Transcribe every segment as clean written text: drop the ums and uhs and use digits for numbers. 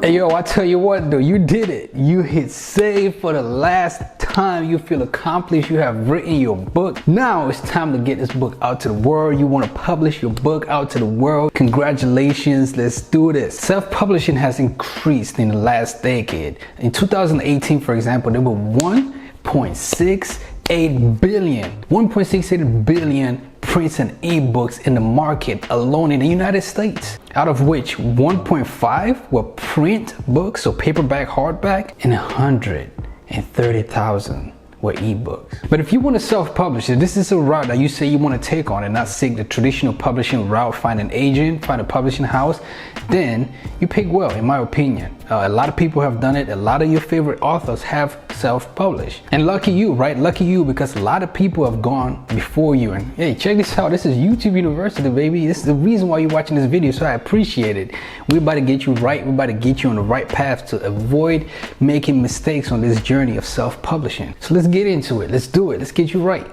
Hey yo, I tell you what though, you did it. You hit save for the last time. You feel accomplished. You have written your book. Now it's time to get this book out to the world. You want to publish your book out to the world. Congratulations, let's do this. Self-publishing has increased in the last decade. In 2018, for example, there were 1.68 billion prints and ebooks in the market alone in the United States, out of which 1.5 were print books, so paperback, hardback, and 130,000 were ebooks. But if you want to self-publish it, this is a route that you say you want to take on and not seek the traditional publishing route, find an agent, find a publishing house, then you pick well, in my opinion. A lot of people have done it. A lot of your favorite authors have self-published. And lucky you, right? Lucky you, because a lot of people have gone before you. And hey, check this out. This is YouTube University, baby. This is the reason why you're watching this video, so I appreciate it. We're about to get you right. We're about to get you on the right path to avoid making mistakes on this journey of self-publishing. So let's get into it. Let's do it. Let's get you right.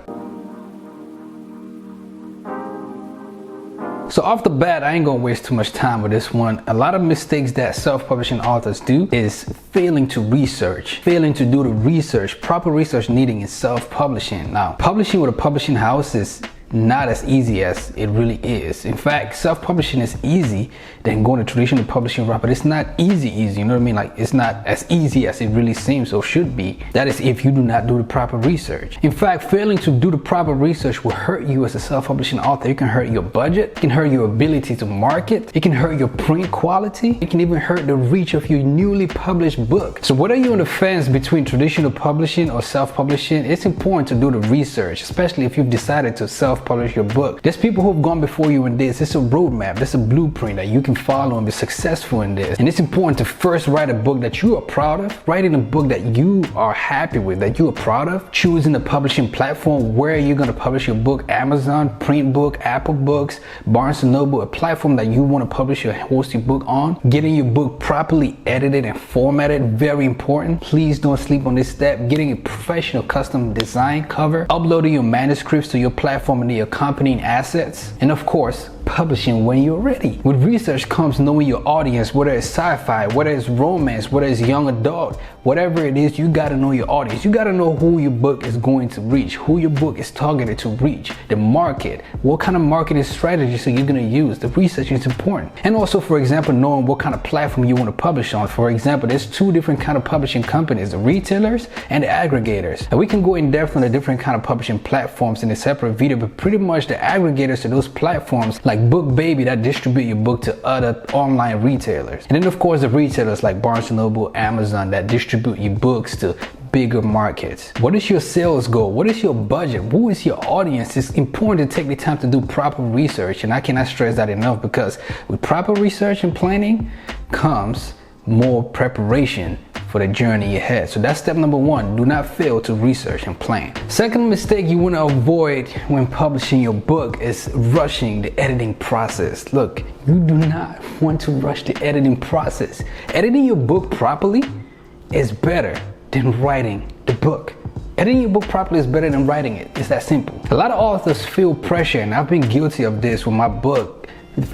So off the bat, I ain't gonna waste too much time with this one. A lot of mistakes that self-publishing authors do is failing to research, failing to do the research, proper research needing in self-publishing. Now, publishing with a publishing house is not as easy as it really is. In fact, self-publishing is easy than going to traditional publishing route, but it's not easy, you know what I mean? Like, it's not as easy as it really seems or should be. That is if you do not do the proper research. In fact, failing to do the proper research will hurt you as a self-publishing author. It can hurt your budget, it can hurt your ability to market, it can hurt your print quality, it can even hurt the reach of your newly published book. So whether you're on the fence between traditional publishing or self-publishing, it's important to do the research, especially if you've decided to self-publish your book. There's people who've gone before you in this. It's a roadmap, it's a blueprint that you can follow and be successful in this. And it's important to first write a book that you are proud of, writing a book that you are happy with, that you are proud of, choosing a publishing platform where you're going to publish your book: Amazon, Printbook, Apple Books, Barnes & Noble, a platform that you want to publish or host your book on. Getting your book properly edited and formatted, very important. Please don't sleep on this step. Getting a professional custom design cover, uploading your manuscripts to your platform and the accompanying assets, and of course, publishing when you're ready. With research comes knowing your audience, whether it's sci-fi, whether it's romance, whether it's young adult, whatever it is, you gotta know your audience. You gotta know who your book is going to reach, who your book is targeted to reach, the market, what kind of marketing strategies are you gonna use. The research is important. And also, for example, knowing what kind of platform you want to publish on. For example, there's two different kind of publishing companies, the retailers and the aggregators. And we can go in depth on the different kind of publishing platforms in a separate video, but pretty much the aggregators are those platforms like BookBaby that distribute your book to other online retailers. And then of course the retailers like Barnes & Noble, Amazon that distribute your books to bigger markets. What is your sales goal? What is your budget? Who is your audience? It's important to take the time to do proper research, and I cannot stress that enough, because with proper research and planning comes more preparation for the journey ahead. So that's step number one. Do not fail to research and plan. Second mistake you want to avoid when publishing your book is rushing the editing process. Look, you do not want to rush the editing process. Editing your book properly is better than writing the book. Editing your book properly is better than writing it. It's that simple. A lot of authors feel pressure, and I've been guilty of this with my book.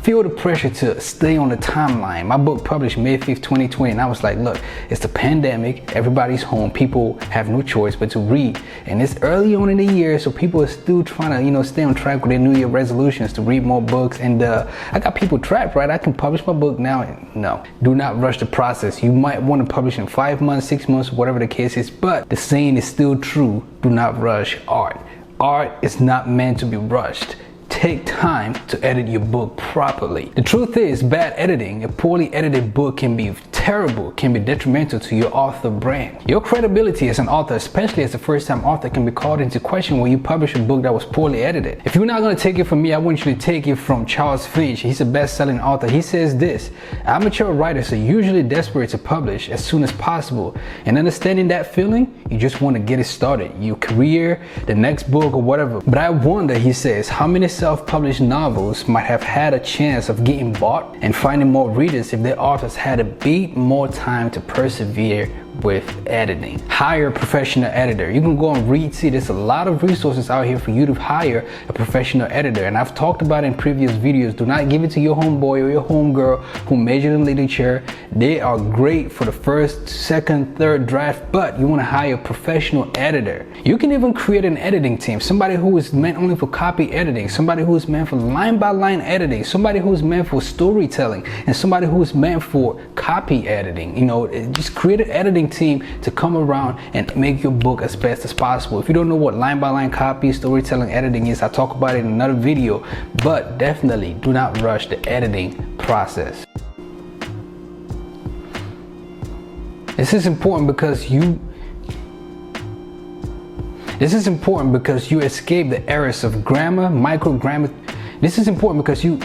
Feel the pressure to stay on the timeline. My book published May 5th, 2020, and I was like, look, it's the pandemic, everybody's home, people have no choice but to read. And it's early on in the year, so people are still trying to, stay on track with their New Year resolutions to read more books. And I got people trapped, right? I can publish my book now. No, do not rush the process. You might want to publish in 5 months, 6 months, whatever the case is, but the saying is still true. Do not rush art. Art is not meant to be rushed. Take time to edit your book properly. The truth is, bad editing, a poorly edited book can be terrible, can be detrimental to your author brand. Your credibility as an author, especially as a first-time author, can be called into question when you publish a book that was poorly edited. If you're not going to take it from me, I want you to take it from Charles Finch. He's a best-selling author. He says this: amateur writers are usually desperate to publish as soon as possible, and understanding that feeling, you just want to get it started, your career, the next book, or whatever. But I wonder, he says, how many self-published novels might have had a chance of getting bought and finding more readers if their authors had a bit more time to persevere with editing. Hire a professional editor. You can go and see there's a lot of resources out here for you to hire a professional editor, and I've talked about it in previous videos. Do not give it to your homeboy or your homegirl who majored in literature. They are great for the first, second, third draft, but you want to hire a professional editor. You can even create an editing team, somebody who is meant only for copy editing, somebody who is meant for line by line editing, somebody who is meant for storytelling, and somebody who is meant for copy editing. You know, just create an editing team to come around and make your book as best as possible. If you don't know what line by line copy, storytelling, editing is, I talk about it in another video, but definitely do not rush the editing process. This is important because you escape the errors of grammar, microgrammar. This is important because you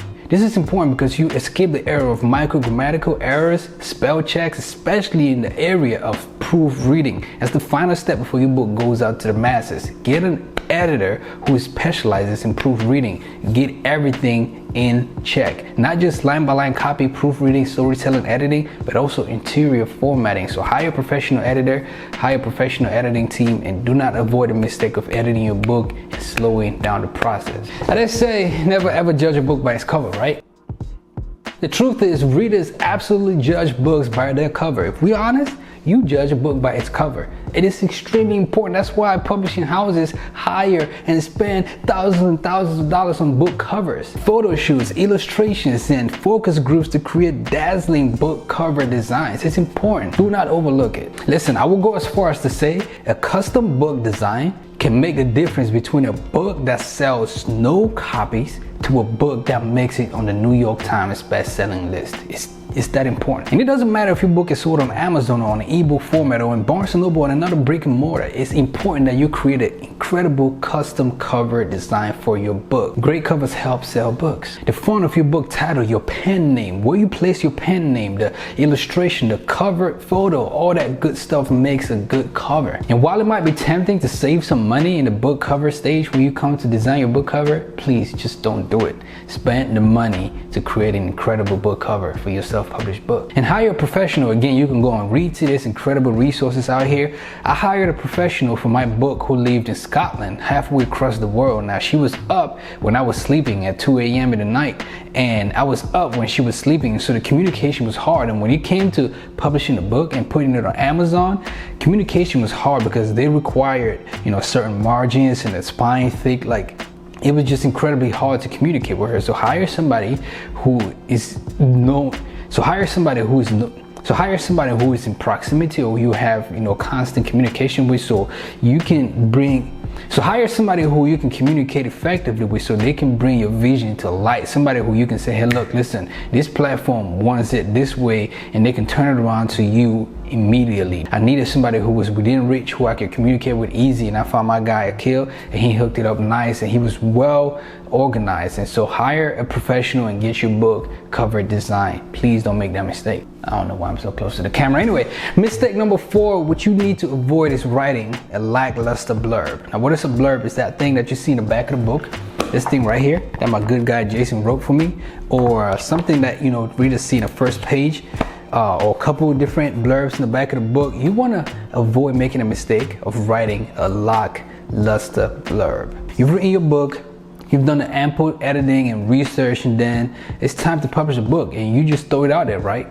escape the error of microgrammatical errors, spell checks, especially in the area of proofreading. That's the final step before your book goes out to the masses. Get an editor who specializes in proofreading. Get everything in check. Not just line by line copy, proofreading, storytelling, editing, but also interior formatting. So hire a professional editor, hire a professional editing team, and do not avoid the mistake of editing your book and slowing down the process. Now they say never ever judge a book by its cover, right? The truth is, readers absolutely judge books by their cover. If we're honest, you judge a book by its cover. It is extremely important. That's why publishing houses hire and spend thousands and thousands of dollars on book covers, photo shoots, illustrations, and focus groups to create dazzling book cover designs. It's important. Do not overlook it. Listen, I will go as far as to say a custom book design can make a difference between a book that sells no copies to a book that makes it on the New York Times best-selling list. It's that important. And it doesn't matter if your book is sold on Amazon or on an ebook format or in Barnes & Noble or another brick and mortar. It's important that you create an incredible custom cover design for your book. Great covers help sell books. The font of your book title, your pen name, where you place your pen name, the illustration, the cover photo, all that good stuff makes a good cover. And while it might be tempting to save some money in the book cover stage when you come to design your book cover, please just don't do it. Spend the money to create an incredible book cover for your self-published book. And hire a professional. Again, you can go and read to this incredible resources out here. I hired a professional for my book who lived in Scotland, halfway across the world. Now, she was up when I was sleeping at 2 a.m. in the night, and I was up when she was sleeping, so the communication was hard. And when it came to publishing a book and putting it on Amazon, communication was hard because they required, certain margins and the spine thick, it was just incredibly hard to communicate with her. So hire somebody who is known. So hire somebody who is in proximity, or you have constant communication with, so hire somebody who you can communicate effectively with, so they can bring your vision to light. Somebody who you can say, hey, look, listen, this platform wants it this way, and they can turn it around to you immediately. I needed somebody who was within reach, who I could communicate with easy, and I found my guy Akil, and he hooked it up nice, and he was well organized. And so hire a professional and get your book cover design. Please don't make that mistake. I don't know why I'm so close to the camera. Anyway, mistake number 4, what you need to avoid is writing a lackluster blurb. Now, what is a blurb? It's that thing that you see in the back of the book. This thing right here that my good guy Jason wrote for me, or something that readers see in the first page, or a couple of different blurbs in the back of the book. You want to avoid making a mistake of writing a lackluster blurb. You've written your book, you've done the ample editing and research, and then it's time to publish a book, and you just throw it out there, right?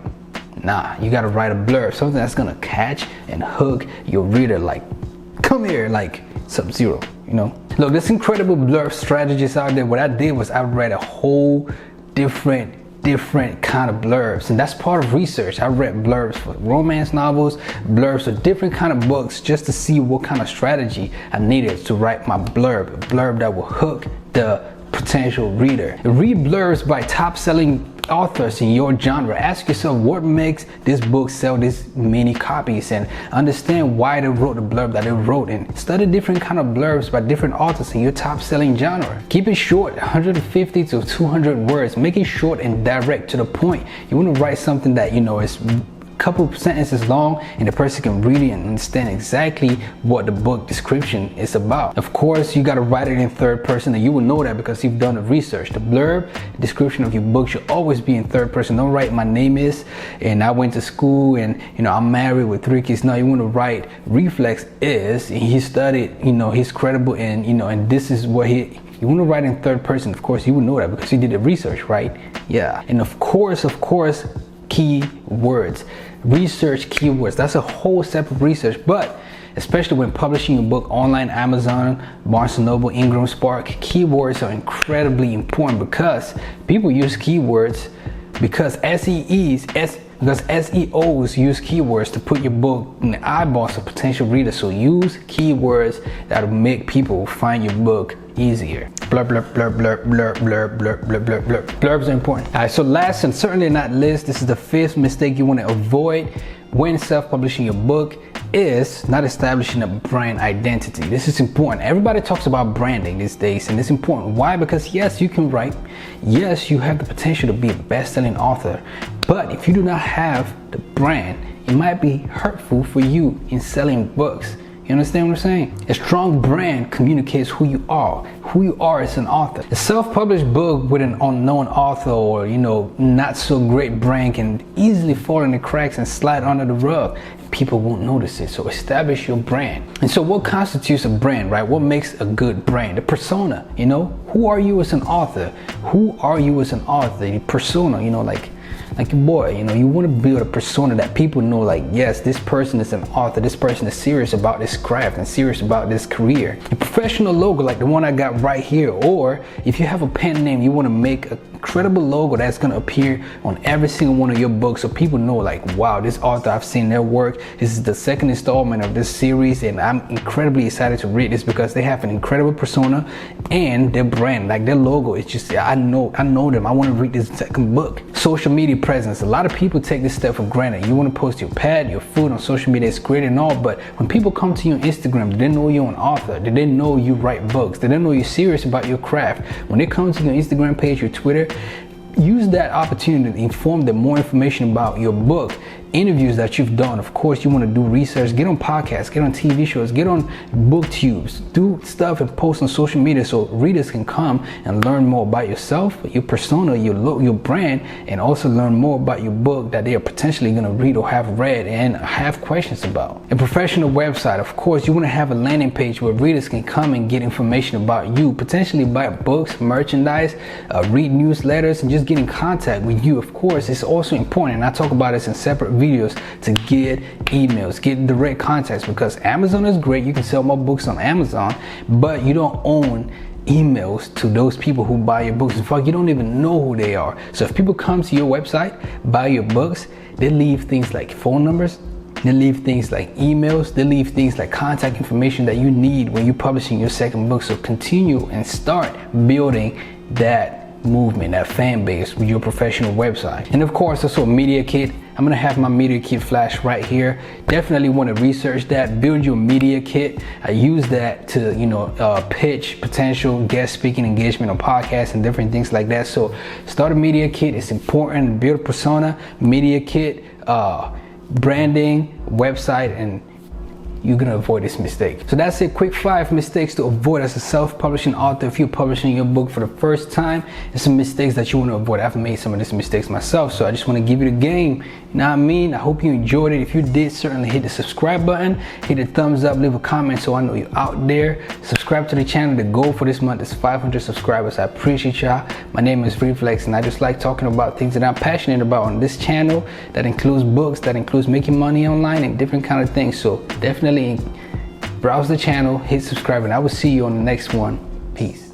Nah, you gotta write a blurb, something that's gonna catch and hook your reader, like, come here, like Sub-Zero, Look, there's incredible blurb strategies out there. What I did was I read a whole different kind of blurbs, and that's part of research. I read blurbs for romance novels, blurbs for different kind of books, just to see what kind of strategy I needed to write my blurb, a blurb that will hook the potential reader. Read blurbs by top-selling authors in your genre. Ask yourself what makes this book sell this many copies, and understand why they wrote the blurb that they wrote, and study different kind of blurbs by different authors in your top-selling genre. Keep it short, 150 to 200 words. Make it short and direct to the point. You want to write something that is couple sentences long, and the person can read it and understand exactly what the book description is about. Of course, you got to write it in third person, and you will know that because you've done the research. The blurb, the description of your book should always be in third person. Don't write my name is and I went to school and I'm married with 3 kids. No, you want to write RifleX is, and he studied, he's credible, and and this is what he. You want to write in third person. Of course, you would know that because you did the research, right? Yeah. And of course, keywords. Research keywords. That's a whole separate research, but especially when publishing your book online, Amazon, Barnes & Noble, Ingram Spark, keywords are incredibly important because people use keywords because SEOs use keywords to put your book in the eyeballs of potential readers. So use keywords that will make people find your book easier. Blurb, blurb, blurb, blurb, blurb, blurb, blurb, blurb, blurb, blurb. Blurbs are important. All right, so last and certainly not least, this is the 5th mistake you want to avoid when self-publishing your book is not establishing a brand identity. This is important. Everybody talks about branding these days, and it's important. Why? Because yes, you can write. Yes, you have the potential to be a best-selling author. But if you do not have the brand, it might be hurtful for you in selling books. You understand what I'm saying? A strong brand communicates who you are as an author. A self-published book with an unknown author or, not so great brand can easily fall in the cracks and slide under the rug. People won't notice it. So establish your brand. And so what constitutes a brand, right? What makes a good brand? The persona, who are you as an author? Who are you as an author? The persona, like your boy, you want to build a persona that people know, like, yes, this person is an author, this person is serious about this craft and serious about this career. A professional logo like the one I got right here, or if you have a pen name, you want to make a credible logo that's going to appear on every single one of your books so people know, like, wow, this author, I've seen their work. This is the 2nd installment of this series, and I'm incredibly excited to read this because they have an incredible persona and their brand, like their logo. It's just, I know them. I want to read this 2nd book. Social media presence. A lot of people take this step for granted. You want to post your pet, your food on social media. It's great and all, but when people come to you on Instagram, do they know you're an author? Do they know you write books? Do they know you're serious about your craft? When they come to your Instagram page, your Twitter, use that opportunity to inform them more information about your book, interviews that you've done. Of course, you want to do research, get on podcasts, get on TV shows, get on booktubes, do stuff and post on social media so readers can come and learn more about yourself, your persona, your look, your brand, and also learn more about your book that they are potentially going to read or have read and have questions about. A professional website. Of course, you want to have a landing page where readers can come and get information about you, potentially buy books, merchandise, read newsletters, and just get in contact with you. Of course, it's also important, and I talk about this in separate videos, to get emails, get direct contacts, because Amazon is great. You can sell more books on Amazon, but you don't own emails to those people who buy your books. In fact, you don't even know who they are. So if people come to your website, buy your books, they leave things like phone numbers, they leave things like emails, they leave things like contact information that you need when you're publishing your 2nd book. So continue and start building that movement, that fan base with your professional website. And of course, also a media kit. I'm gonna have my media kit flash right here. Definitely want to research that, build your media kit. I use that to pitch potential guest speaking engagement on podcasts and different things like that. So start a media kit. It's important. Build a persona, media kit, branding, website, and you're gonna avoid this mistake. So that's it, quick 5 mistakes to avoid as a self-publishing author if you're publishing your book for the first time, and some mistakes that you want to avoid. I've made some of these mistakes myself, so I just want to give you the game. You know what I mean? I hope you enjoyed it. If you did, certainly hit the subscribe button, hit the thumbs up, leave a comment so I know you're out there. Subscribe to the channel. The goal for this month is 500 subscribers. I appreciate y'all. My name is RifleX, and I just like talking about things that I'm passionate about on this channel. That includes books, that includes making money online, and different kind of things. So definitely browse the channel, hit subscribe, and I will see you on the next one. Peace.